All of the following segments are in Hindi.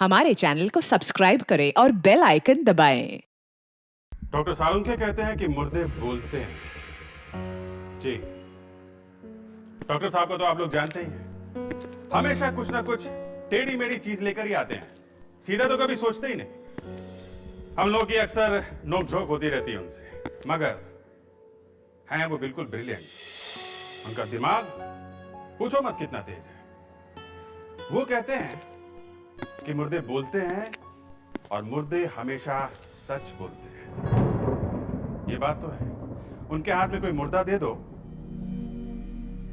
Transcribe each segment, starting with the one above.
हमारे चैनल को सब्सक्राइब करें और बेल आइकन दबाएं। डॉक्टर सालुंखे कहते हैं कि मुर्दे बोलते हैं। जी, डॉक्टर साहब को तो आप लोग जानते ही हैं। हमेशा कुछ ना कुछ टेढ़ी मेढ़ी चीज लेकर ही आते हैं, सीधा तो कभी सोचते ही नहीं। हम लोग की अक्सर नोकझोंक होती रहती है उनसे, मगर हैं वो बिल्कुल ब्रिलियंट। उनका दिमाग पूछो मत कितना तेज है। वो कहते हैं कि मुर्दे बोलते हैं और मुर्दे हमेशा सच बोलते हैं। ये बात तो है। उनके हाथ में कोई मुर्दा दे दो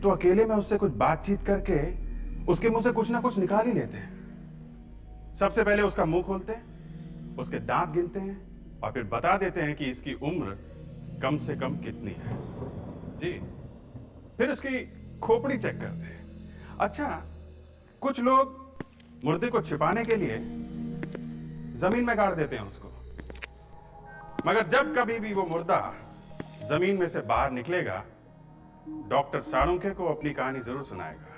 तो अकेले में उससे कुछ बातचीत करके उसके मुंह से कुछ ना कुछ निकाल ही लेते हैं। सबसे पहले उसका मुंह खोलते हैं, उसके दांत गिनते हैं और फिर बता देते हैं कि इसकी उम्र कम से कम कितनी है। जी, फिर उसकी खोपड़ी चेक करते हैं। अच्छा, कुछ लोग मुर्दे को छिपाने के लिए जमीन में गाड़ देते हैं उसको, मगर जब कभी भी वो मुर्दा जमीन में से बाहर निकलेगा, डॉक्टर सालुंखे को अपनी कहानी जरूर सुनाएगा।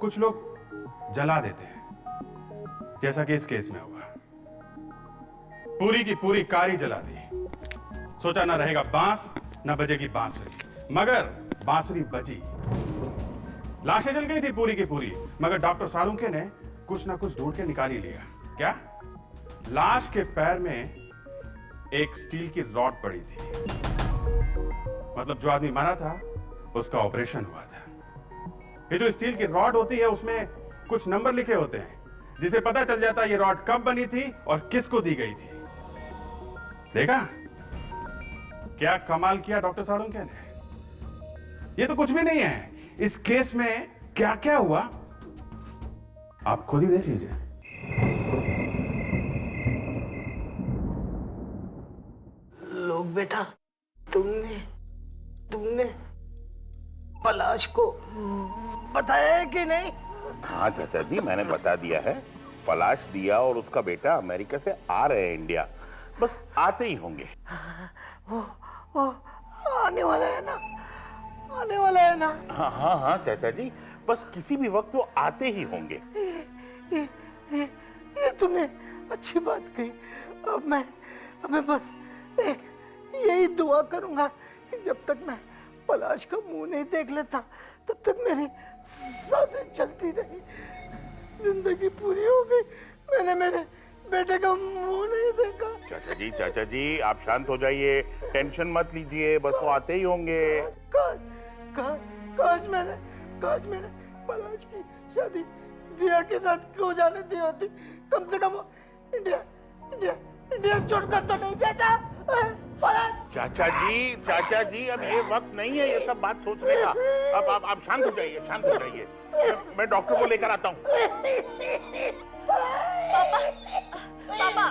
कुछ लोग जला देते हैं, जैसा कि इस केस में हुआ। पूरी की पूरी कारी जला दी। सोचा ना रहेगा बांस, ना बजेगी बांसुरी, मगर बांसुरी बजी। लाशें जल गई थी पूरी की पूरी, मगर डॉक्टर सालुंखे ने कुछ ना कुछ ढूंढ के निकाल ही लिया। क्या? लाश के पैर में एक स्टील की रॉड पड़ी थी। मतलब जो आदमी मरा था उसका ऑपरेशन हुआ था। ये जो स्टील की रॉड होती है उसमें कुछ नंबर लिखे होते हैं, जिसे पता चल जाता है ये रॉड कब बनी थी और किसको दी गई थी। देखा क्या कमाल किया डॉक्टर सालुंखे ने? ये तो कुछ भी नहीं है। इस केस में क्या क्या हुआ आप खुद ही देख लीजिए। लोग बेटा, तुमने तुमने पलाश को बताया है कि नहीं? हाँ चाचा जी, मैंने बता दिया है। पलाश दिया और उसका बेटा अमेरिका से आ रहे हैं इंडिया, बस आते ही होंगे। वो आने वाला है ना? आने वाला है ना? हाँ हाँ हाँ चाचा जी, बस किसी भी वक्त वो आते ही होंगे। ये तुमने अच्छी बात कही। अब मैं बस एक यही दुआ करूंगा कि जब तक मैं पलाश का मुंह नहीं देख लेता तब तक मेरी सांसें चलती रही। जिंदगी पूरी हो गई, मैंने मेरे बेटे का मुंह नहीं देखा। चाचा जी आप शांत हो जाइए, टेंशन मत लीजिए, बस वो आते ही होंगे। काश मैंने पलाश की शादी दिया के साथ क्यों जाने दी होती। कम से कम इंडिया छोड़कर तो नहीं जाता। पलाश। चाचा जी अब ये वक्त नहीं है ये सब बात सोचने का। अब आप शांत हो जाइए। मैं डॉक्टर को लेकर आता हूँ। पापा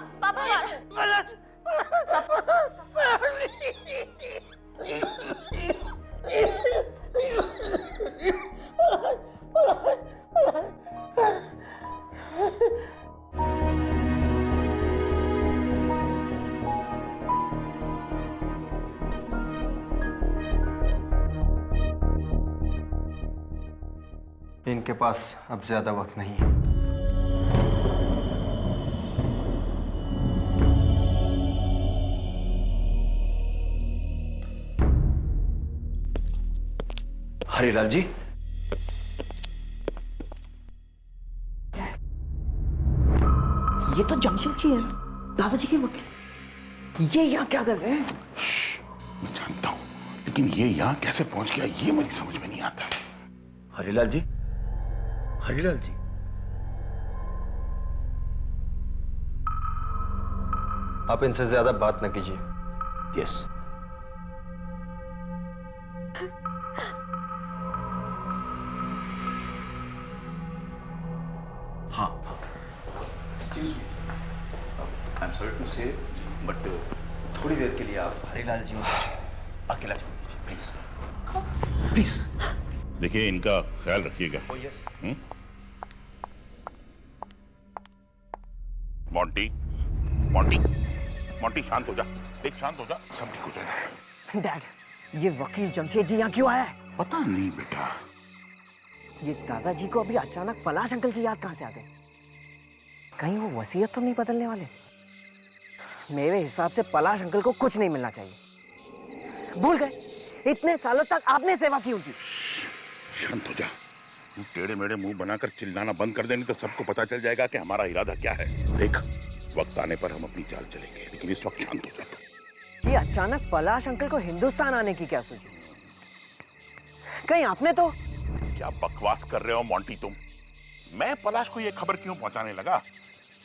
पलाश। इनके पास अब ज्यादा वक्त नहीं है। हरिलाल जी, ये तो जमशेद जी है ना, दादाजी के वकील। ये यहाँ क्या कर रहे हैं? मैं जानता हूँ, लेकिन ये यहाँ कैसे पहुंच गया ये मुझे समझ में नहीं आता। हरिलाल जी, आप इनसे ज्यादा बात न कीजिए। यस। हाँ, excuse me, I am sorry to say, but थोड़ी देर के लिए आप हरिलाल जी को अकेला छोड़ दीजिए प्लीज। प्लीज। देखिए इनका ख्याल रखिएगा। ओ यस। मोंटी शांत हो जा, देख शांत हो जा, सब ठीक हो जाएगा। डैड, ये वकील जमशेद जी यहाँ क्यों आया है? पता नहीं बेटा। ये दादाजी को अभी अचानक पलाश अंकल की याद कहाँ से आ गई? कहीं वो वसीयत तो नहीं बदलने वाले? मेरे हिसाब से पलाश अंकल को कुछ नहीं मिलना चाहिए। भूल गए इतने सालों तक आपने सेवा की उनकी। शांत हो जा। तू टेढ़े मेढ़े मुंह बनाकर चिल्लाना बंद कर देनी तो सबको पता चल जाएगा कि हमारा इरादा क्या है। देख, वक्त आने पर हम अपनी चाल चलेंगे, लेकिन इस वक्त शांत हो जा। ये अचानक पलाश अंकल को हिंदुस्तान आने की क्या सोची? कहीं आपने तो क्या बकवास कर रहे हो मोंटी तुम? मैं पलाश को ये खबर क्यों पहुंचाने लगा?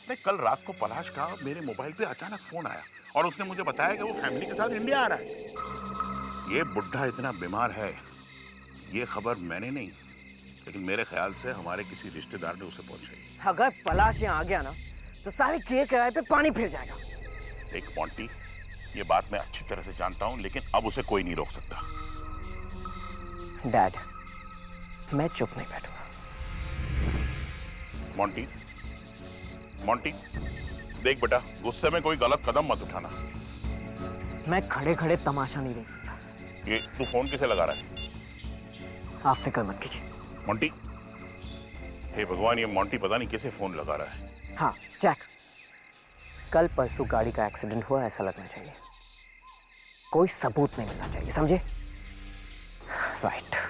नहीं, कल रात को पलाश का मेरे मोबाइल पे अचानक फोन आया और उसने मुझे बताया कि वो फैमिली के साथ इंडिया आ रहा है। ये बुढ़ा इतना बीमार है, ये खबर मैंने नहीं, लेकिन मेरे ख्याल से हमारे किसी रिश्तेदार ने उसे पहुंचाई। अगर पलाश यहाँ आ गया ना तो सारे किए किराए पे पानी फिर जाएगा। देख मोंटी, ये बात मैं अच्छी तरह से जानता हूं, लेकिन अब उसे कोई नहीं रोक सकता। डैड, मैं चुप नहीं बैठूंगा। मोंटी, मोंटी, देख बेटा, गुस्से में कोई गलत कदम मत उठाना। मैं खड़े खड़े तमाशा नहीं देख सकता। ये तू फोन किसे लगा रहा है? आप फिक्र मत कीजिए। मोंटी, हे भगवान, ये मोंटी पता नहीं किसे फोन लगा रहा है। हाँ जैक, कल परसों गाड़ी का एक्सीडेंट हुआ ऐसा लगना चाहिए। कोई सबूत नहीं मिलना चाहिए, समझे? राइट।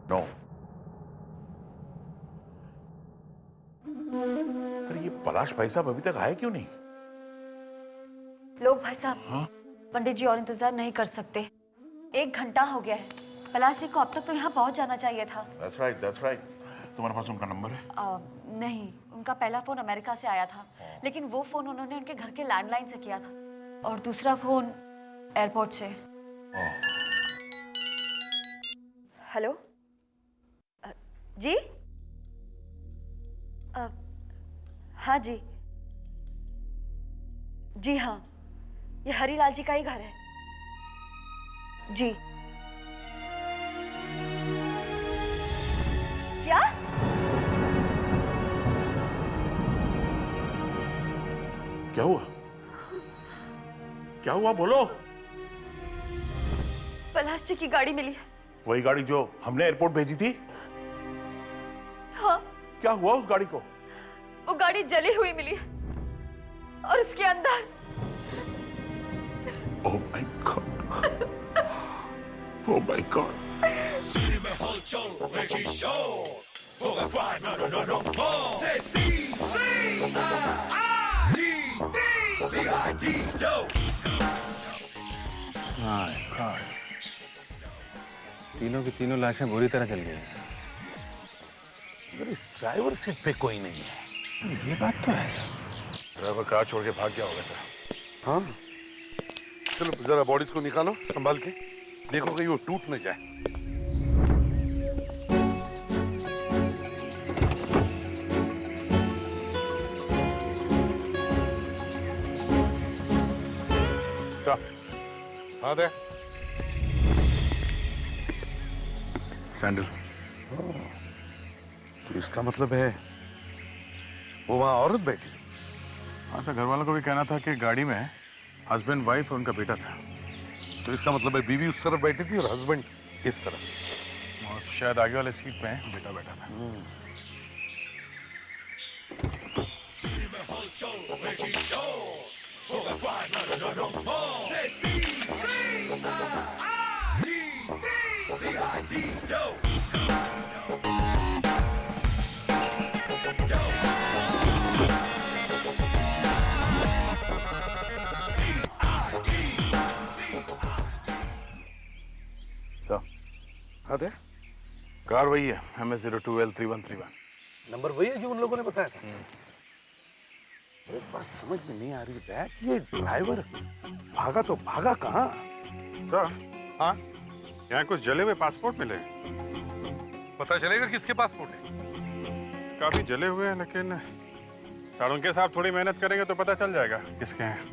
नो, अरे ये पलाश भाई साहब अभी तक आए क्यों नहीं? लोग भाई साहब, हाँ? पंडित जी और इंतजार नहीं कर सकते। 1 घंटा हो गया है। पलाश जी को अब तक तो यहाँ पहुँच जाना चाहिए था। That's right, that's right. तुम्हारे पास उनका नंबर है? नहीं, उनका पहला फोन अमेरिका से आया था, लेकिन वो फोन उन्होंने उनके घर के लैंडलाइन से किया था और दूसरा फोन एयरपोर्ट से। हेलो जी? हाँ जी, जी हाँ, ये हरीलाल जी का ही घर है जी। क्या? क्या हुआ? क्या हुआ बोलो? पलाश जी की गाड़ी मिली है। वही गाड़ी जो हमने एयरपोर्ट भेजी थी? हाँ। क्या हुआ उस गाड़ी को? वो गाड़ी जली हुई मिली है और उसके अंदर। Oh my God, oh my God. तीनों की तीनों लाशें बुरी तरह जल गई हैं। मगर इस ड्राइवर सीट पे कोई नहीं है। ये बात तो है सर। ड्राइवर कार छोड़ के भाग गया होगा सर। हाँ, चलो जरा बॉडीज को निकालो संभाल के, देखो कहीं वो टूट न जाए। हाँ दे सैंडल। तो इसका मतलब है वो वहाँ औरत बैठी थी। हाँ सर, घर वालों को भी कहना था कि गाड़ी में हस्बैंड वाइफ और उनका बेटा था। तो इसका मतलब है बीवी उस तरफ बैठी थी और हस्बैंड इस तरफ। और शायद आगे वाले सीट पे बेटा बैठा था। हाँ थे? कार वही है, MS02L3131। नंबर वही है जो उन लोगों ने बताया था। एक बात समझ में नहीं आ रही है कि ये ड्राइवर भागा तो भागा कहाँ? सर, हाँ, यहाँ कुछ जले हुए पासपोर्ट मिले। पता चलेगा किसके पासपोर्ट है? काफी जले हुए हैं, लेकिन साळुंके साहब थोड़ी मेहनत करेंगे तो पता चल जाएगा किसके हैं।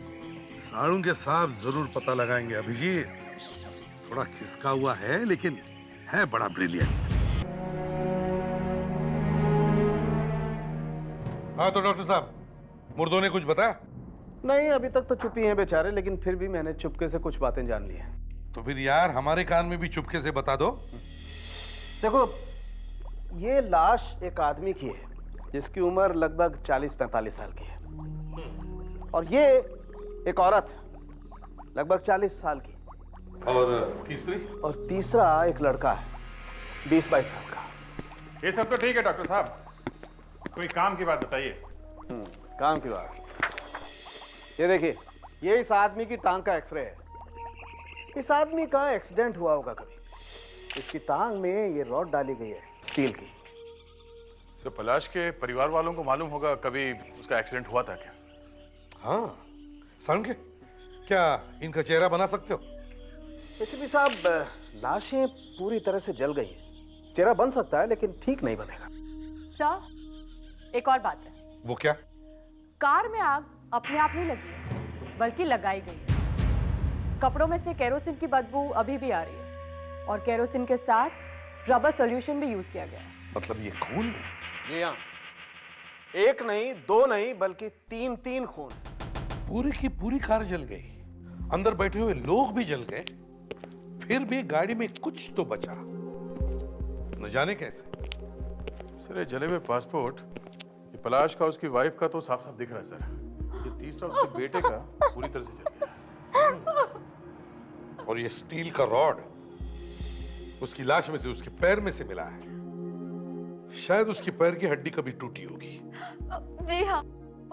साळुंके साहब जरूर पता लगाएंगे अभिजीत। थोड़ा खिसका हुआ है लेकिन है बड़ा ब्रिलियंट। हाँ तो डॉक्टर साहब, मुर्दों ने कुछ बताया? नहीं, अभी तक तो चुप ही हैं बेचारे, लेकिन फिर भी मैंने चुपके से कुछ बातें जान ली हैं। तो फिर यार हमारे कान में भी चुपके से बता दो। देखो, ये लाश एक आदमी की है जिसकी उम्र लगभग 40-45 साल की है, और ये एक औरत है लगभग 40 साल की, और तीसरी? और तीसरा एक लड़का है 20-22 साल का। ये सब तो ठीक है डॉक्टर साहब, कोई काम की बात बताइए। काम की बात, ये देखिए, ये इस आदमी की टांग का एक्सरे है। इस आदमी का एक्सीडेंट हुआ होगा कभी। इसकी टांग में ये रॉड डाली गई है स्टील की। सर, पलाश के परिवार वालों को मालूम होगा कभी उसका एक्सीडेंट हुआ था क्या? हाँ, साळुंके, क्या इनका चेहरा बना सकते हो? एसीपी साहब, लाशें पूरी तरह से जल गई हैं। चेहरा बन सकता है लेकिन ठीक नहीं बनेगा। सर, एक और बात है। वो क्या? कार में आग अपने आप नहीं लगी है, बल्कि लगाई गई है। कपड़ों में से केरोसिन की बदबू अभी भी आ रही है, और केरोसिन के साथ रबर सॉल्यूशन भी यूज किया गया है। मतलब ये खून है? जी हाँ, एक नहीं, दो नहीं, बल्कि 3 खून। पूरी की पूरी कार जल गई, अंदर बैठे हुए लोग भी जल गए, फिर भी गाड़ी में कुछ तो बचा, न जाने कैसे। सर, ये जले हुए पासपोर्ट, ये पलाश का, उसकी वाइफ का तो साफ साफ दिख रहा है सर। ये तीसरा उसके बेटे का पूरी तरह से जल गया। और ये स्टील का रॉड उसकी लाश में से उसके पैर में से मिला है। शायद उसकी पैर की हड्डी कभी टूटी होगी। जी हाँ,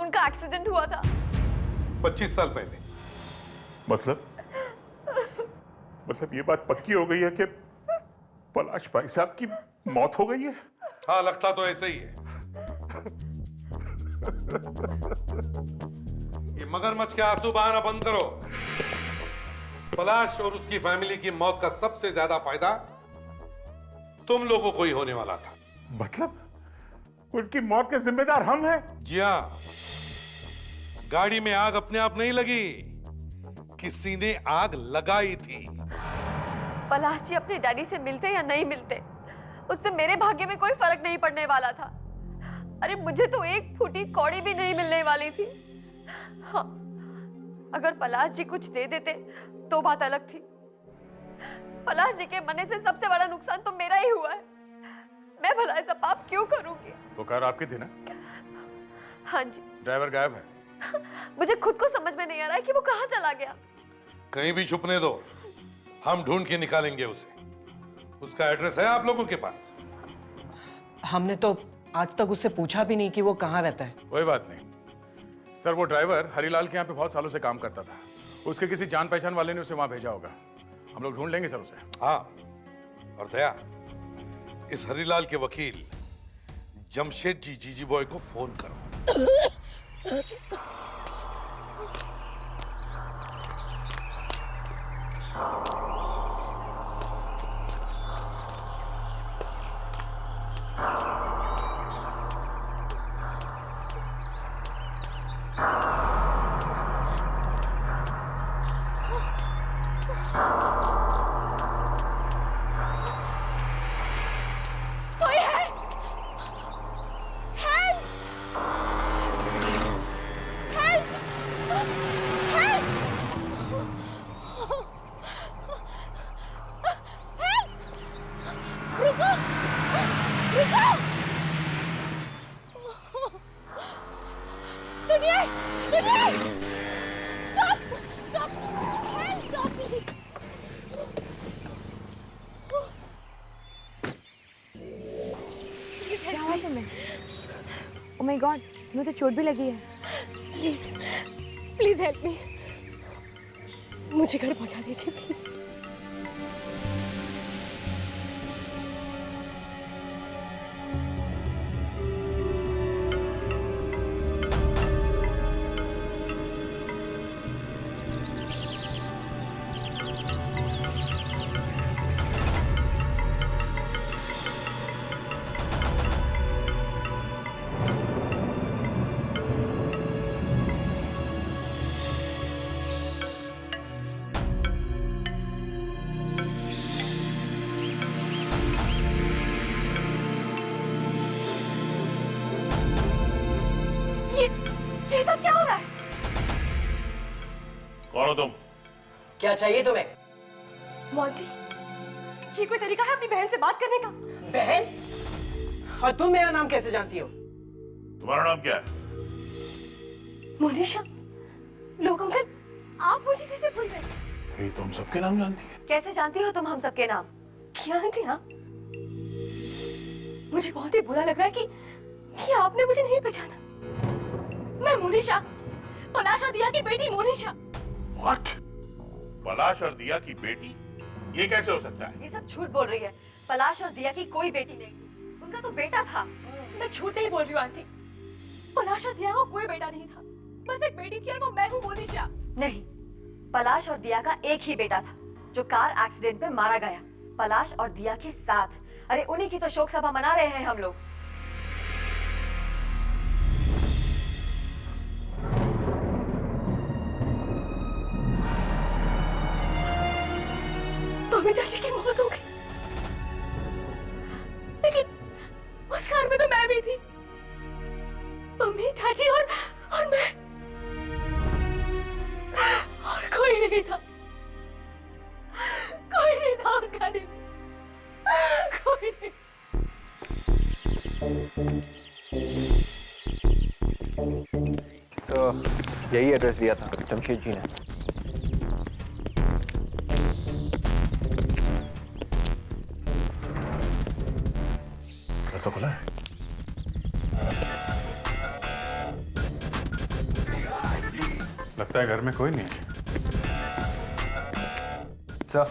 उनका एक्सीडेंट हुआ था 25 साल पहले। मतलब ये बात पक्की हो गई है कि पलाश भाई साहब की मौत हो गई है? हाँ, लगता तो ऐसे ही है। ये मगरमच्छ के आंसू बहाना बंद करो। पलाश और उसकी फैमिली की मौत का सबसे ज्यादा फायदा तुम लोगों को ही होने वाला था। मतलब उनकी मौत के जिम्मेदार हम हैं? जी हाँ, गाड़ी में आग अपने आप नहीं लगी, किसी ने आग लगाई थी। पलाश जी अपने डैडी से मिलते या नहीं मिलते, उससे मेरे भाग्य में कोई फर्क नहीं पड़ने वाला था। अरे मुझे तो एक फूटी कौड़ी भी नहीं मिलने वाली थी। हाँ, अगर पलाश जी कुछ दे देते तो बात अलग थी। पलाश जी के मरने से सबसे बड़ा नुकसान तो मेरा ही हुआ है। मैं भला ऐसा पाप क्यों करूंगी? वो कार आपकी थी ना? हाँ जी। ड्राइवर गायब है। मुझे खुद को समझ में नहीं आ रहा है कि वो कहाँ चला गया। कहीं भी छुपने दो, हम ढूंढ के निकालेंगे उसे। उसका एड्रेस है आप लोगों के पास? हमने तो आज तक उससे पूछा भी नहीं कि वो कहाँ रहता है। कोई बात नहीं सर, वो ड्राइवर हरीलाल के यहाँ पे बहुत सालों से काम करता था। उसके किसी जान पहचान वाले ने उसे वहां भेजा होगा। हम लोग ढूंढ लेंगे सर उसे। हाँ, और दया, इस हरीलाल के वकील जमशेद जी जीजी बॉय को फोन करो। कोई है? हेल्प! क्या हुआ तुम्हें? ओह माय गॉड, तुम्हें तो चोट भी लगी है। प्लीज प्लीज हेल्प मी, मुझे घर पहुंचा दीजिए प्लीज। ये सब क्या हो रहा है? कौन हो तुम? क्या चाहिए तुम्हें? मोंटी, ये कोई तरीका है अपनी बहन से बात करने का? बहन? और तुम मेरा नाम कैसे जानती हो? तुम्हारा नाम क्या है? मोनिशा। लोग अंकल, आप मुझे कैसे भूल गए? ये तुम सबके नाम जानती है? कैसे जानती हो तुम हम सबके नाम? क्या आंटी? हाँ, मुझे बहुत ही बुरा लग रहा है कि आपने मुझे नहीं पहचाना। मैं मोनिशा, पलाश और दिया की बेटी मोनिशा। What? पलाश और दिया की बेटी? ये कैसे हो सकता है? ये सब झूठ बोल रही है। पलाश और दिया की कोई बेटी नहीं, उनका तो बेटा था। मैं झूठ नहीं बोल रही हूँ आंटी। पलाश और दिया को कोई बेटा नहीं था, बस एक बेटी थी और वो मैं हूँ मोनिशा। नहीं, पलाश और दिया का एक ही बेटा था जो कार एक्सीडेंट में मारा गया, पलाश और दिया के साथ। अरे उन्हीं की तो शोक सभा मना रहे हैं हम लोग। मम्मी डैडी की मौत हो गई, लेकिन उस कार में तो मैं भी थी। मम्मी डैडी और मैं, और कोई नहीं था। कोई नहीं था उस गाड़ी में, कोई नहीं। तो यही एड्रेस दिया था जमशेद जी ने। तो खुला है। लगता है घर में कोई नहीं है। सर,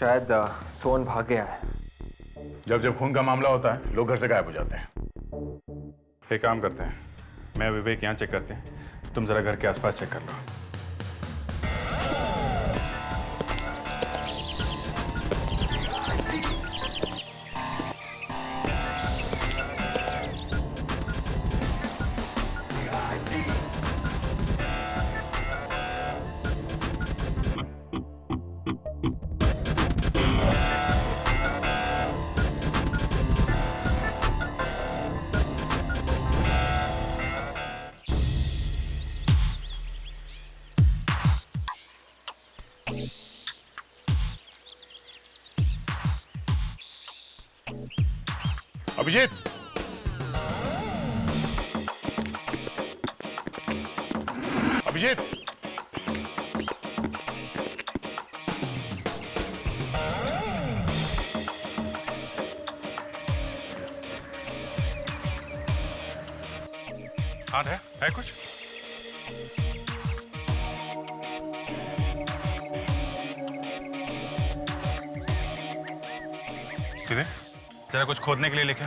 शायद सोन भाग गया है। जब जब खून का मामला होता है लोग घर से गायब हो जाते हैं। एक काम करते हैं, मैं विवेक यहाँ चेक करते हैं, तुम जरा घर के आसपास चेक कर लो। अभिजीत, अभिजीत, हाँ है कुछ? सीधे जरा कुछ खोदने के लिए लिखे।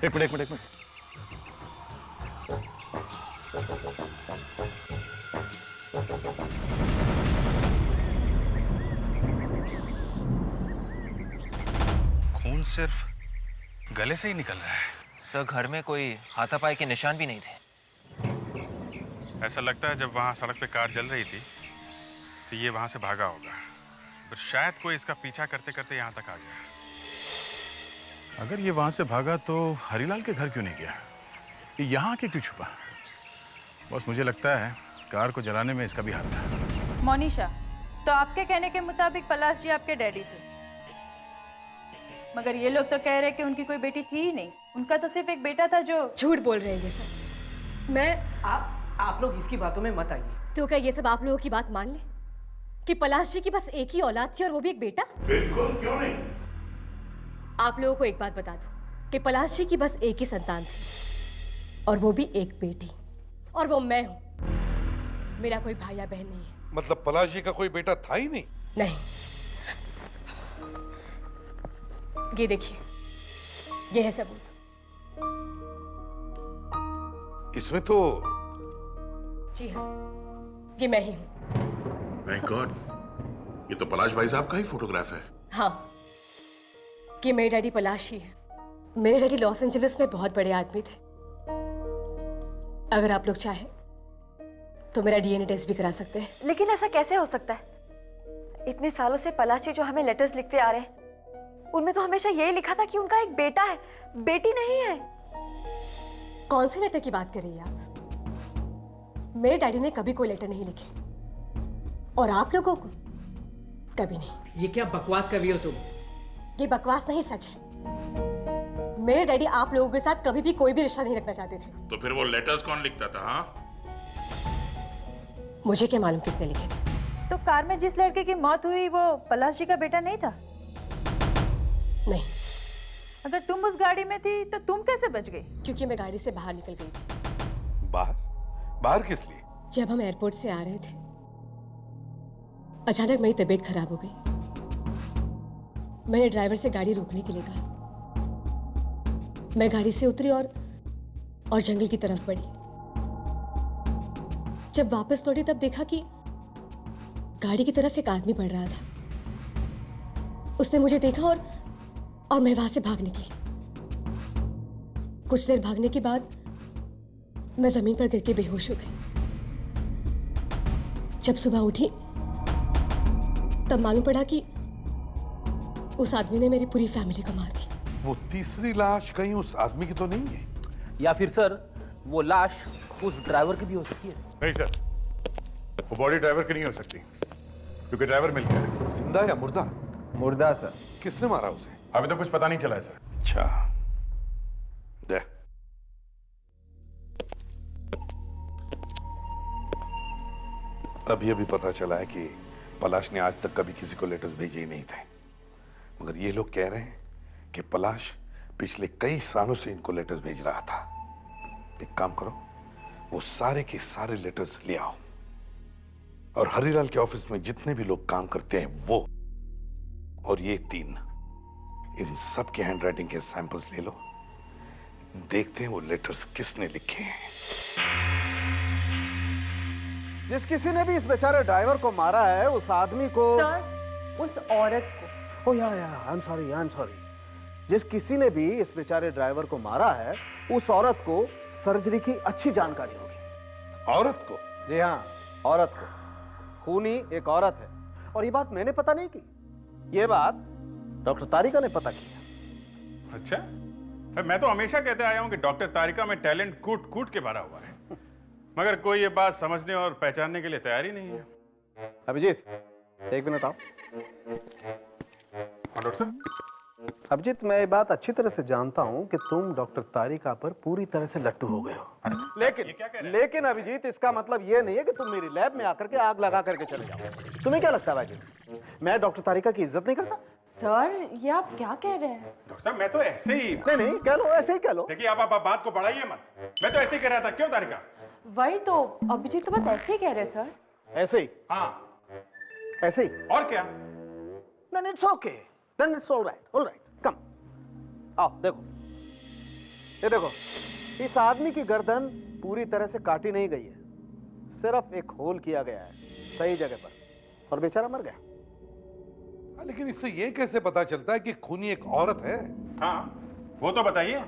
एक मिनट एक मिनट एक मिनट। खून सिर्फ गले से ही निकल रहा है। सर घर में कोई हाथापाई के निशान भी नहीं थे। ऐसा लगता है जब वहां सड़क पे कार जल रही थी तो ये वहां से भागा होगा, पर शायद कोई इसका पीछा करते करते यहाँ तक आ गया। अगर ये वहां से भागा तो हरीलाल के घर क्यों नहीं गया? ये यहाँ के क्यों छुपा? बस मुझे लगता है कार को जलाने में इसका भी हाथ था। मोनिशा, तो आपके कहने के मुताबिक पलाश जी आपके डैडी थे, मगर ये लोग तो कह रहे कि उनकी कोई बेटी थी ही नहीं। उनका तो सिर्फ एक बेटा था जो। झूठ बोल रहे हैं ये सब। मैं आप लोग इसकी बातों में मत आइए। तो क्या ये सब आप लोगों की बात मान ले कि पलाश जी की बस एक ही औलाद थी और वो भी एक बेटा? बिल्कुल, क्यों नहीं। आप लोगों को एक बात बता दो कि पलाश जी की बस एक ही संतान थी और वो भी एक बेटी, और वो मैं हूं। मेरा कोई भाई या बहन नहीं है। मतलब पलाश जी का कोई बेटा था ही नहीं? नहीं। ये देखिए, ये है सबूत। इसमें तो जी हाँ, ये मैं ही हूं। Thank God, ये तो पलाश भाई साहब का ही फोटोग्राफ है। हाँ, कि मेरे डैडी पलाश ही है। मेरे डैडी लॉस एंजलिस में बहुत बड़े आदमी थे। अगर आप लोग चाहें तो मेरा डीएनए टेस्ट भी करा सकते हैं। लेकिन ऐसा कैसे हो सकता है? इतने सालों से पलाश जी जो हमें लेटर्स लिखते आ रहे हैं, उनमें तो हमेशा यही लिखा था कि उनका एक बेटा है, बेटी नहीं है। कौन से लेटर की बात कर रही हैं आप? मेरे डैडी ने कभी कोई लेटर नहीं लिखे, और आप लोगों को कभी नहीं। ये क्या बकवास कर रही हो तुम? ये बकवास नहीं, सच है। मेरे डैडी आप लोगों के साथ कभी भी कोई भी रिश्ता नहीं रखना चाहते थे। तो फिर वो लेटर्स कौन लिखता था? हाँ, मुझे क्या मालूम किसने लिखे थे। तो कार में जिस लड़के की मौत हुई वो पलाश जी का बेटा नहीं था? नहीं। अगर तुम उस गाड़ी में थी तो तुम कैसे बच गई? क्योंकि मैं गाड़ी से बाहर निकल गई थी। बाहर? बाहर किस लिए? जब हम एयरपोर्ट से आ रहे थे, अचानक मेरी तबीयत खराब हो गई। मैंने ड्राइवर से गाड़ी रोकने के लिए कहा। मैं गाड़ी से उतरी और जंगल की तरफ बढ़ी। जब वापस लौटी तब देखा कि गाड़ी की तरफ एक आदमी बढ़ रहा था। उसने मुझे देखा और मैं वहां से भाग निकली। कुछ देर भागने के बाद मैं जमीन पर गिर के बेहोश हो गई। जब सुबह उठी तब मालूम पड़ा कि उस आदमी ने मेरी पूरी फैमिली को मार दिया। वो तीसरी लाश कहीं उस आदमी की तो नहीं है? या फिर सर वो लाश उस ड्राइवर की भी हो सकती है। नहीं सर, वो बॉडी ड्राइवर की नहीं हो सकती, क्योंकि ड्राइवर मिल गया है। जिंदा या मुर्दा? मुर्दा सर। किसने मारा उसे? अभी तो कुछ पता नहीं चला है सर। अच्छा, दे। अभी पता चला है कि पलाश ने आज तक कभी किसी को लेटर्स भेजे ही नहीं थे, मगर ये लोग कह रहे हैं कि पलाश पिछले कई सालों से इनको लेटर्स भेज रहा था। एक काम करो, वो सारे के सारे लेटर्स ले आओ, और हरीलाल के ऑफिस में जितने भी लोग काम करते हैं वो और ये तीन, इन सब के हैंडराइटिंग के सैंपल्स ले लो। देखते हैं वो लेटर्स किसने लिखे हैं। जिस किसी ने भी इस बेचारे ड्राइवर को मारा है, उस आदमी को। सर, उस औरत को। ओ या आई एम सॉरी। जिस किसी ने भी इस बेचारे ड्राइवर को मारा है, उस औरत को सर्जरी की अच्छी जानकारी होगी। औरत को? जी हाँ, औरत को। खूनी एक औरत है, और ये बात मैंने पता नहीं की, ये बात डॉक्टर तारिका ने पता किया। अच्छा, मैं तो हमेशा कहते आया हूं कि डॉक्टर तारिका में टैलेंट कूट कूट के भरा हुआ है, मगर कोई ये बात समझने और पहचानने के लिए तैयार ही नहीं है। अभिजीत, एक मिनट आओ। डॉक्टर साहब। अभिजीत, मैं ये बात अच्छी तरह से जानता हूं कि तुम डॉक्टर तारिका पर पूरी तरह से लट्टू हो गए हो, लेकिन अभिजीत, इसका मतलब ये नहीं है कि तुम मेरी लैब में आकर के आग लगा करके चले जाओ। तुम्हें क्या लगता है भाई, मैं डॉक्टर तारिका की इज्जत नहीं करता? सर, ये आप क्या कह रहे हैं? डॉक्टर साहब, मैं तो ऐसे ही। नहीं, कह लो, ऐसे ही कह लो। देखिए, आप बात को बढ़ाइए मत, मैं तो ऐसे ही कह रहा था। क्यों तारिका? वही तो, अभिजीत तो बस ऐसे ही कह रहे हैं सर। ऐसे ही? हाँ, ऐसे ही। और क्या? Then it's okay. Then it's all right. All right. Come. आओ, देखो। ये देखो, इस आदमी की गर्दन पूरी तरह से काटी नहीं गई है, सिर्फ एक होल किया गया है सही जगह पर, और बेचारा मर गया। लेकिन इससे ये कैसे पता चलता है कि खूनी एक औरत है? हाँ, वो तो बताइए,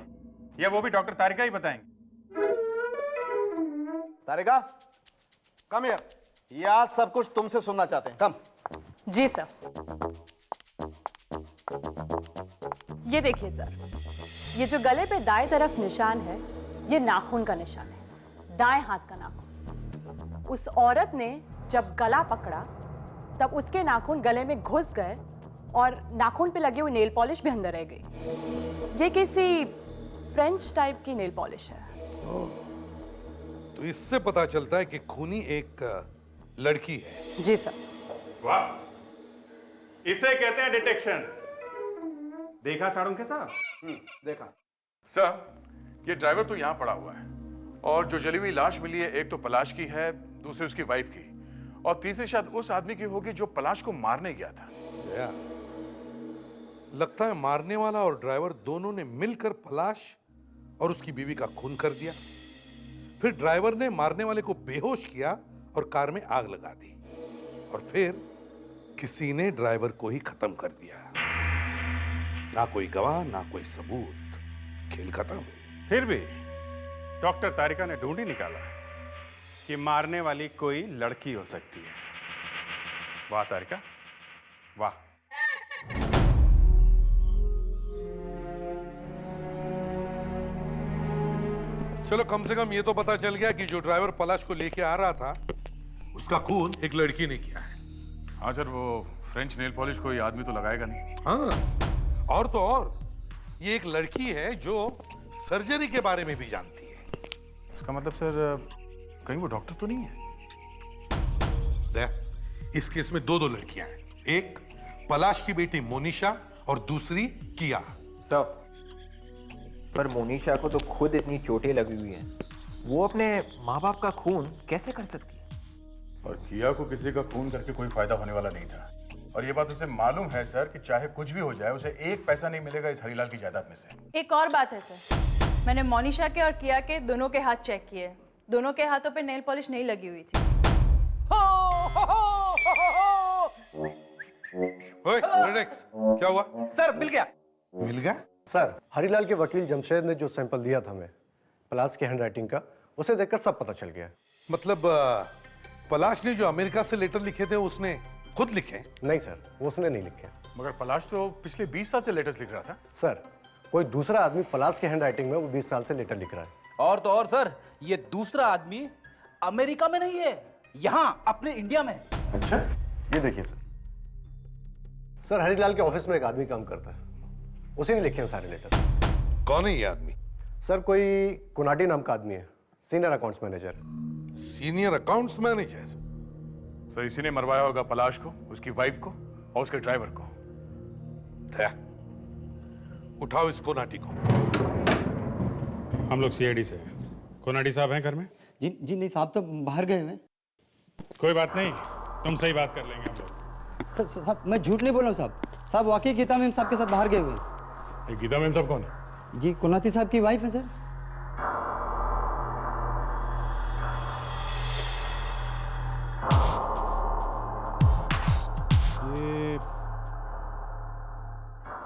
या वो भी डॉक्टर तारिका ही बताएंगे। तारिका, कम हियर। ये आज सब कुछ तुमसे सुनना चाहते हैं, कम। जी सर। ये देखिए सर, ये जो गले पे दाएं तरफ निशान है, ये नाखून का निशान है, दाएं हाथ का नाखून। उस औरत ने जब गला पकड़ा तब उसके नाखून गले में घुस गए और नाखून पे लगी हुई नेल पॉलिश भी अंदर रह गई। ये किसी फ्रेंच टाइप की नेल पॉलिश है। तो इससे पता चलता है कि खूनी एक लड़की है। जी सर। वाह, इसे कहते हैं डिटेक्शन। देखा साळुंखे साहब? देखा सर, ये ड्राइवर तो यहाँ पड़ा हुआ है, और जो जली हुई लाश मिली है, एक तो पलाश की है, दूसरी उसकी वाइफ की, और तीसरी शायद उस आदमी की होगी जो पलाश को मारने गया था। लगता है मारने वाला और ड्राइवर दोनों ने मिलकर पलाश और उसकी बीवी का खून कर दिया। फिर ड्राइवर ने मारने वाले को बेहोश किया और कार में आग लगा दी, और फिर किसी ने ड्राइवर को ही खत्म कर दिया। ना कोई गवाह, ना कोई सबूत, खेल खत्म। फिर भी डॉक्टर तारिका ने ढूंढ ही निकाला कि मारने वाली कोई लड़की हो सकती है। वाह तारिका, वाह। चलो, कम से कम ये तो पता चल गया कि जो ड्राइवर पलाश को लेके आ रहा था, उसका खून एक लड़की ने किया है। हाँ सर, वो फ्रेंच नेल पॉलिश कोई आदमी तो लगाएगा नहीं। हाँ, और तो और ये एक लड़की है जो सर्जरी के बारे में भी जानती है। इसका मतलब सर, कहीं वो डॉक्टर तो नहीं है? देख, इस केस में दो लड़कियां हैं, एक पलाश की बेटी मोनिशा और दूसरी किया। सर, पर मोनिशा को तो खुद इतनी चोटें लगी हुई हैं, वो अपने माँ बाप का खून कैसे कर सकती है? और किया को किसी का खून करके कोई फायदा होने वाला नहीं था, और ये बात उसे मालूम है सर कि चाहे कुछ भी हो जाए, उसे एक पैसा नहीं मिलेगा इस हरीलाल की जायदाद में से। एक और बात है सर, मैंने मोनिशा के और किया के दोनों के हाथ चेक किए, दोनों के हाथों पे नेल पॉलिश नहीं लगी हुई थी। ओए, रिलैक्स, क्या हुआ? सर, मिल गया। मिल गया? सर, हरीलाल के वकील जमशेद ने जो सैंपल दिया था हमें पलाश की हैंडराइटिंग का, उसे देखकर सब पता चल गया। मतलब पलाश ने जो अमेरिका से लेटर लिखे थे उसने खुद लिखे? नहीं सर, वो उसने नहीं लिखे। मगर पलाश तो पिछले 20 साल से लेटर्स लिख रहा था। सर, कोई दूसरा आदमी पलाश की हैंडराइटिंग में वो 20 साल से लेटर लिख रहा है। और तो और सर, ये दूसरा आदमी अमेरिका में नहीं है, यहाँ अपने इंडिया में। अच्छा, ये देखिए सर, हरीलाल के ऑफिस में एक आदमी काम करता है, उसी ने लिखे हैं सारे लेटर। कौन है ये आदमी? सर, कोई कुनाडी नाम का आदमी है, senior accounts manager. Senior accounts manager? Sir, इसी ने मरवाया होगा पलाश को, उसकी वाइफ को और उसके ड्राइवर को। उठाओ इस कोनाटी को। हम लोग सीआईडी से। कोनाडी साहब हैं घर में? जी नहीं साहब, तो बाहर गए हुए। कोई बात नहीं, तुम सही बात कर लेंगे हम लोग। साहब, मैं झूठ नहीं बोल रहा हूँ साहब। साहब, वाकई गीता मैम साहब के साथ बाहर गए हुए। ये गीता मैम साहब कौन है? जी, कोनाती साहब की वाइफ है सर।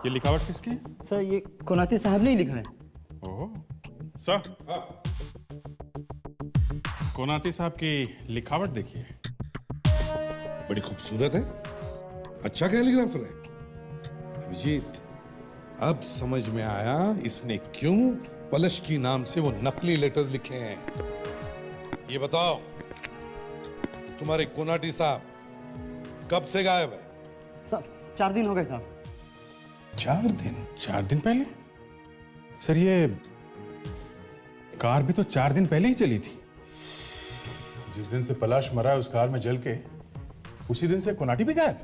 ये लिखावट किसकी है? सर, ये कोनाती साहब ने ही लिखा है। ओह, सर, कोनाती साहब की लिखावट देखिए। बड़ी खूबसूरत है, अच्छा कैलीग्राफर है। अभिजीत, अब समझ में आया इसने क्यों पलश की नाम से वो नकली लेटर्स लिखे हैं। ये बताओ, तुम्हारे कोनाटी साहब कब से गायब है? साहब, 4 दिन हो गए साहब। 4 दिन? 4 दिन पहले? सर, ये कार भी तो 4 दिन पहले ही चली थी। जिस दिन से पलाश मरा है उस कार में जल के, उसी दिन से कोनाटी भी गायब।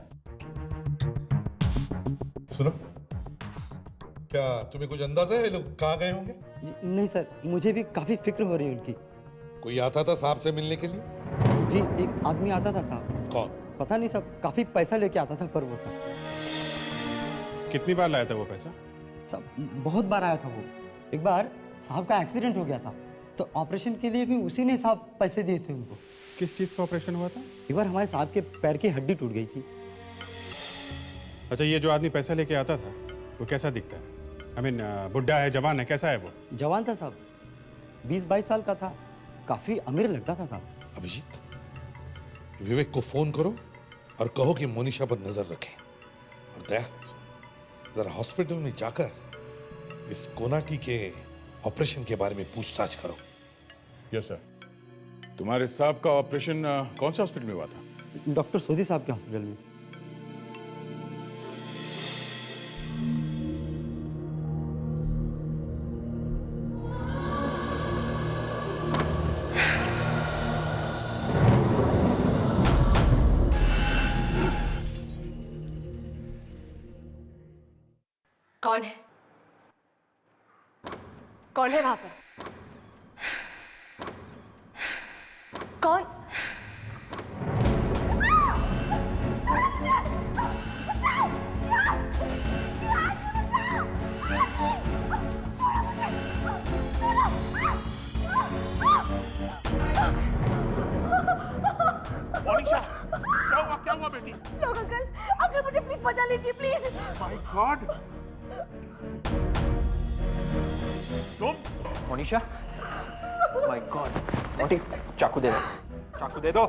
सुनो, क्या तुम्हें कुछ अंदाजा है ये लोग कहाँ गए होंगे? नहीं सर, मुझे भी काफी फिक्र हो रही है उनकी। कोई आता था साहब से मिलने के लिए? जी, एक आदमी आता था साहब। कौन? पता नहीं साहब, काफी पैसा लेके आता था, पर वो साहब। कितनी बार लाया था वो पैसा? साहब, बहुत बार आया था वो। एक बार साहब का एक्सीडेंट हो गया था, तो ऑपरेशन के लिए भी उसी ने साहब पैसे दिए थे उनको। किस चीज का ऑपरेशन हुआ था? एक बार हमारे साहब के पैर की हड्डी टूट गई थी। अच्छा, ये जो आदमी पैसा लेके आता था वो कैसा दिखता है? बुढ़ा है, जवान है, कैसा है वो? जवान था साहब, 20-22 साल का था, काफी अमीर लगता था साहब। अभिजीत, विवेक को फोन करो और कहो कि मोनिशा पर नजर रखें। और दया, जरा हॉस्पिटल में जाकर इस कोनाटी के ऑपरेशन के बारे में पूछताछ करो। Yes sir. तुम्हारे साहब का ऑपरेशन कौन से हॉस्पिटल में हुआ था? डॉक्टर सोधी साहब के हॉस्पिटल में। कौन है? कौन है वहां पर? कौन? मोनिशा, क्या हुआ बेटी? लोग अंकल, अंकल मुझे प्लीज बचा लीजिए प्लीज। My God. तुम? Monisha, my God. मोंटी, चाकू दे दो, चाकू दे दो।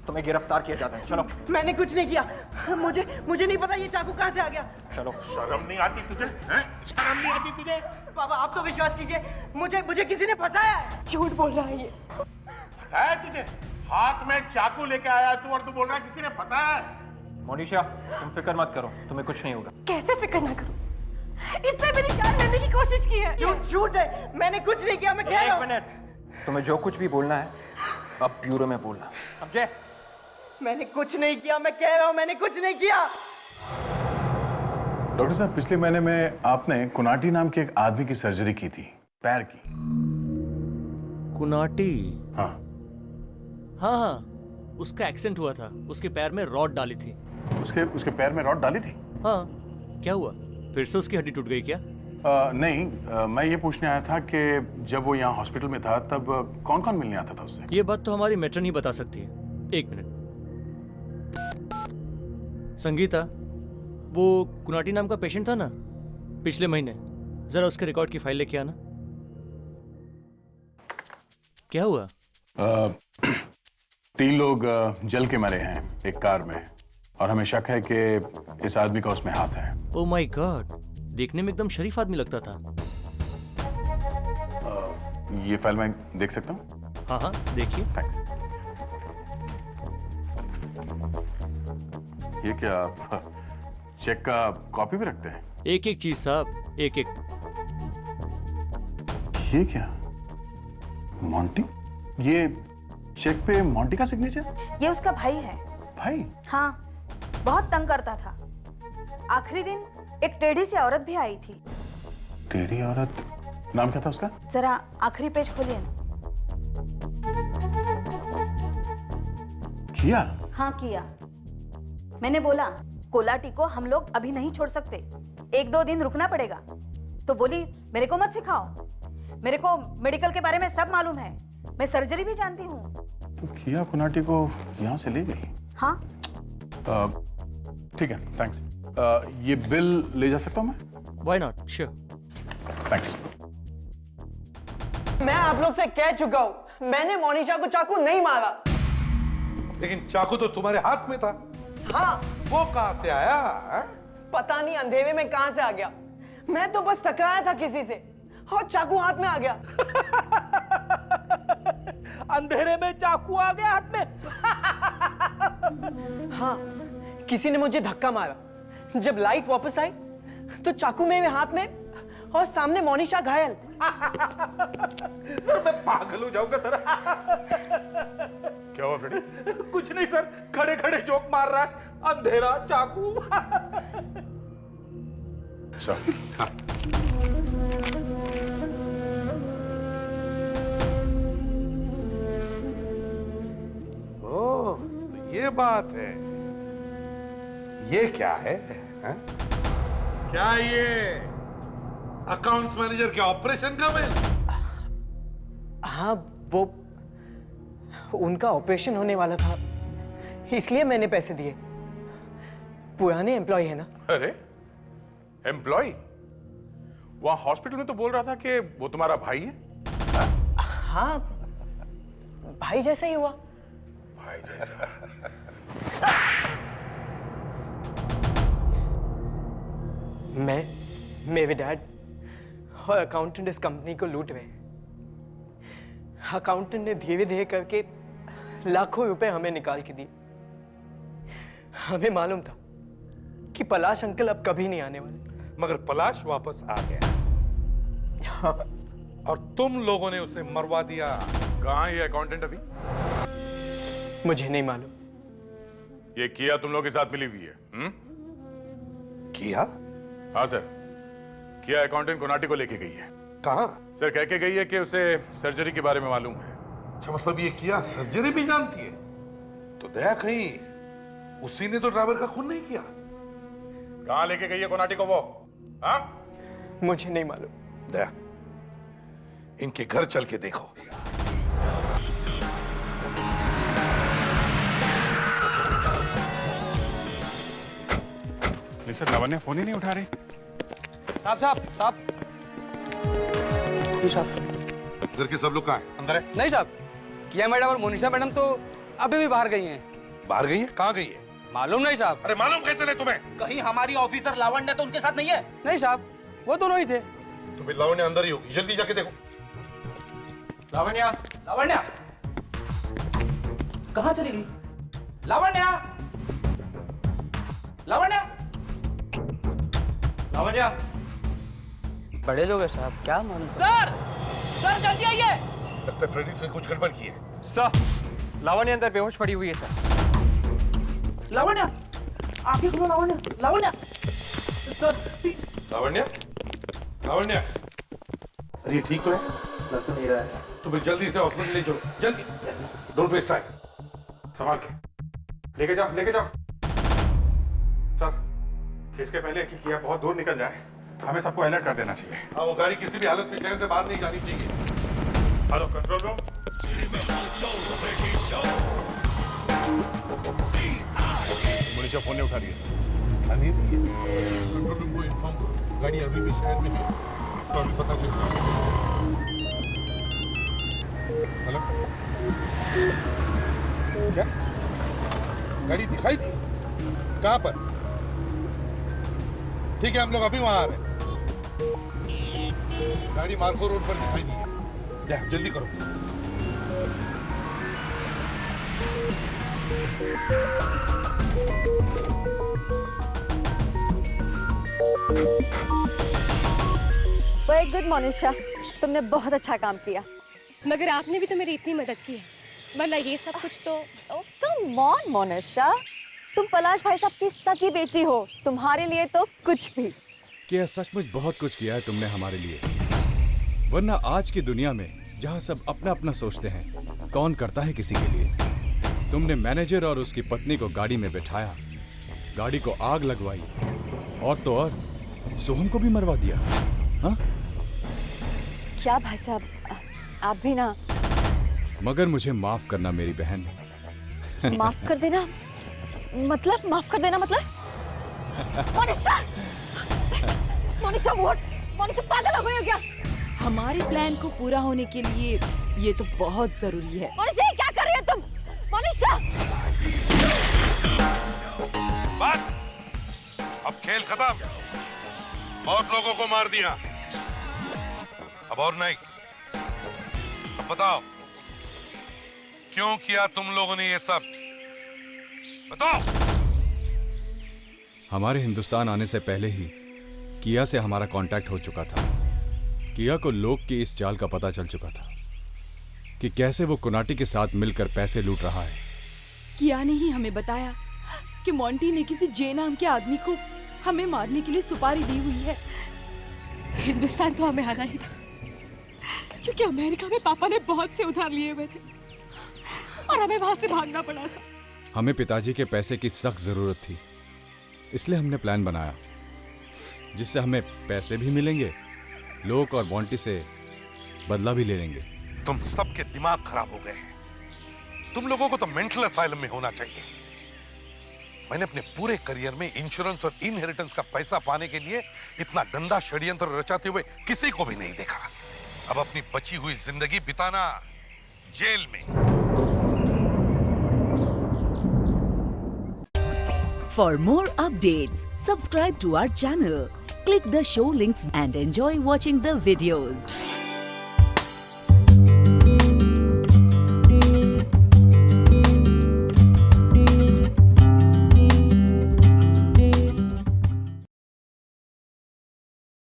तुम्हें गिरफ्तार किया जाता है, चलो। मैंने कुछ नहीं किया, मुझे नहीं पता ये चाकू कहाँ से आ गया। चलो। शर्म नहीं आती तुझे? हैं? शर्म नहीं आती तुझे? बाबा आप तो विश्वास कीजिए, मुझे किसी ने फंसाया है। झूठ बोल रहा है ये। फंसाया तुझे? हाथ में चाकू लेके आया तू और तू बोल रहा है किसी ने फंसाया है? मोनिशा, तुम फिक्र मत करो, तुम्हें कुछ नहीं होगा। कैसे फिक्र ना करूं? इसने मेरी जान लेने की कोशिश की है। झूठ है, मैंने कुछ नहीं किया, मैं कह रहा हूं। एक मिनट, तुम्हें जो कुछ भी बोलना है अब ब्यूरो में बोलना, समझे? मैंने कुछ नहीं किया, मैं कह रहा हूं, मैंने कुछ नहीं किया। डॉक्टर साहब, पिछले महीने में आपने कुनाटी नाम के एक आदमी की सर्जरी की थी, पैर की। कुनाटी? हाँ हाँ, उसका एक्सीडेंट हुआ था, उसके पैर में रॉड डाली थी। उसके पैर में रॉड डाली थी? हाँ, क्या हुआ? फिर से उसकी हड्डी टूट गई क्या? नहीं, मैं ये पूछने आया था कि जब वो यहाँ हॉस्पिटल में था तब कौन कौन मिलने आता था उससे? ये बात तो हमारी मेट्रन ही बता सकती है। एक मिनट। संगीता, वो कुनाटी नाम का पेशेंट था ना पिछले महीने, जरा उसके रिकॉर्ड की फाइल लेके आना। क्या हुआ? 3 लोग जल के मरे हैं एक कार में, और हमें शक है कि इस आदमी का उसमें हाथ है। ओह माय गॉड, देखने में एकदम शरीफ आदमी लगता था। ये फाइल मैं देख सकता हूँ? हाँ हाँ, देखिए। थैंक्स। ये क्या चेक का कॉपी भी रखते हैं? एक एक चीज साहब, एक एक। ये क्या, मोंटी? ये चेक पे मोंटी का सिग्नेचर? ये उसका भाई है। भाई? हाँ, बहुत तंग करता था। आखिरी दिन एक टेढ़ी सी औरत भी आई थी। टेढ़ी औरत? नाम क्या था उसका? जरा आखिरी पेज खोलिए ना। किया? हाँ किया। मैंने बोला कोलाटी को हम लोग अभी नहीं छोड़ सकते, 1-2 दिन रुकना पड़ेगा। तो बोली मेरे को मत सिखाओ, मेरे को मेडिकल के बारे में सब मालूम है, मैं सर्जरी भी जानती हूँ। तो किया कुनाटी को यहाँ से ले गई? हाँ। ठीक है, थैंक्स। ये बिल ले जा सकता हूँ मैं? Why not? Sure. थैंक्स। मैं आप लोग से कह चुका हूँ, मैंने मोनिशा को चाकू नहीं मारा। लेकिन चाकू तो तुम्हारे हाथ में था। हाँ। वो कहां से आया है? पता नहीं अंधेरे में कहां से आ गया। मैं तो बस टकराया था किसी से और चाकू हाथ में आ गया। अंधेरे में चाकू आ गया हाथ में? हाँ, किसी ने मुझे धक्का मारा। जब लाइट वापस आई तो चाकू मेरे हाथ में और सामने मोनिशा घायल। सर मैं पागल हो जाऊंगा सर। क्या हुआ फ्रेडी? कुछ नहीं सर, खड़े खड़े जोक मार रहा है। अंधेरा, चाकू। सर, ओह, तो ये बात है। ये क्या है? हा? क्या ये अकाउंट्स मैनेजर के ऑपरेशन का बिल? हाँ, वो उनका ऑपरेशन होने वाला था, इसलिए मैंने पैसे दिए। पुराने एम्प्लॉय है ना। अरे एम्प्लॉय? वहां हॉस्पिटल में तो बोल रहा था कि वो तुम्हारा भाई है। हाँ, भाई जैसा ही हुआ। भाई जैसा? मैं, मेरे डैड और अकाउंटेंट इस कंपनी को लूट रहे हैं। अकाउंटेंट ने धीरे धीरे करके लाखों रुपए हमें निकाल के दिए। हमें मालूम था कि पलाश अंकल अब कभी नहीं आने वाले, मगर पलाश वापस आ गया और तुम लोगों ने उसे मरवा दिया। कहाँ है ये अकाउंटेंट अभी? मुझे नहीं मालूम। ये किया तुम लोग के साथ मिली हुई है? किया? हाँ सर, किया अकाउंटेंट कोनाटी को लेके गई है। कहाँ? सर कह के गई है कि उसे सर्जरी के बारे में मालूम है। अच्छा, मतलब ये किया सर्जरी भी जानती है? तो दया कहीं उसी ने तो ड्राइवर का खून नहीं किया? कहाँ लेके गई है कोनाटी को वो? हाँ? मुझे नहीं मालूम। दया, इनके घर चल के देखो। सर लावण्य फोन ही नहीं उठा रही। साहब घर के सब लोग कहाँ हैं? अंदर है? नहीं साहब, किया मैडम और मोनिशा मैडम तो अभी भी बाहर गई हैं। बाहर गई है? कहाँ गई है? मालूम नहीं साहब। अरे मालूम कैसे नहीं तुम्हें? कहीं हमारी ऑफिसर लावण्य तो उनके साथ नहीं है? नहीं साहब, वो दोनों ही थे। तो फिर लावण्य अंदर ही होगी, जल्दी जाके देखो। लावण्य, लावण्य कहाँ चली गई? लावण्य, लावण्य, लावण्य। बड़े लोग हैं साहब, क्या मालूम। सर, सर जल्दी आइए। लगता है फ्रेडिक्स ने कुछ गड़बड़ की है। सर, लावण्य अंदर बेहोश पड़ी हुई है सर। लावण्य, आंखें खोलो लावण्य, लावण्य। सर, लावण्य, लावण्य, अरे ये ठीक तो है? लग तो नहीं रहा है सर। तो फिर जल्दी से हॉस्पिटल ले चलो, जल्दी। Don't waste time. संभाल के लेके जाओ, लेके जाओ। सर, इसके पहले कि किया बहुत दूर निकल जाए, हमें सबको अलर्ट कर देना चाहिए। हाँ, वो गाड़ी किसी भी हालत में शहर से बाहर नहीं जानी चाहिए। Hello control room. Monisha phone नहीं उठा रही है सर। नहीं कंट्रोल रूम को इन्फॉर्म करो, गाड़ी अभी भी शहर में है तो अभी पता चलता है। हेलो, क्या गाड़ी दिखाई दी? कहाँ पर? ठीक है, हम लोग अभी वहां आ रहे हैं। गाड़ी मार्को रोड पर दिखाई दी है। जल्दी करो। वेरी गुड मोनिशा, तुमने बहुत अच्छा काम किया। मगर आपने भी तो मेरी इतनी मदद की है, वरना ये सब कुछ तो। कम ऑन मोनिशा, तुम पलाश भाई साहब की सगी बेटी हो, तुम्हारे लिए तो कुछ भी। क्या सचमुच बहुत कुछ किया है तुमने हमारे लिए, वरना आज की दुनिया में जहाँ सब अपना अपना सोचते हैं, कौन करता है किसी के लिए। तुमने मैनेजर और उसकी पत्नी को गाड़ी में बिठाया, गाड़ी को आग लगवाई और तो और सोहम को भी मरवा दिया। हाँ? क्या भाई साहब, आप भी ना। मगर मुझे माफ करना मेरी बहन। माफ कर देना मतलब? माफ कर देना मतलब? मोनिशा! मोनिशा व्हाट? मोनिशा पागल हो गई हो क्या? हमारे प्लान को पूरा होने के लिए ये तो बहुत जरूरी है। मोनिशा ये क्या कर रही हो तुम? मोनिशा! बस, अब खेल खत्म। बहुत लोगों को मार दिया, अब और नहीं। अब बताओ क्यों किया तुम लोगों ने ये सब? बताओ। हमारे हिंदुस्तान आने से पहले ही किया से हमारा कांटेक्ट हो चुका था। किया को लोग की इस चाल का पता चल चुका था कि कैसे वो कोनाटी के साथ मिलकर पैसे लूट रहा है। किया ने ही हमें बताया कि मोंटी ने किसी जे नाम के आदमी को हमें मारने के लिए सुपारी दी हुई है। हिंदुस्तान तो हमें आना ही था, क्योंकि अमेरिका में पापा ने बहुत से उधार लिए हुए थे और हमें वहां से भागना पड़ा था। हमें पिताजी के पैसे की सख्त जरूरत थी, इसलिए हमने प्लान बनाया जिससे हमें पैसे भी मिलेंगे, लोग और बॉन्टी से बदला भी ले लेंगे। तुम सबके दिमाग खराब हो गए हैं। तुम लोगों को तो मेंटल असाइलम में होना चाहिए। मैंने अपने पूरे करियर में इंश्योरेंस और इनहेरिटेंस का पैसा पाने के लिए इतना गंदा षड्यंत्र रचाते हुए किसी को भी नहीं देखा। अब अपनी बची हुई जिंदगी बिताना जेल में। For more updates, subscribe to our channel, click the show links and enjoy watching the videos.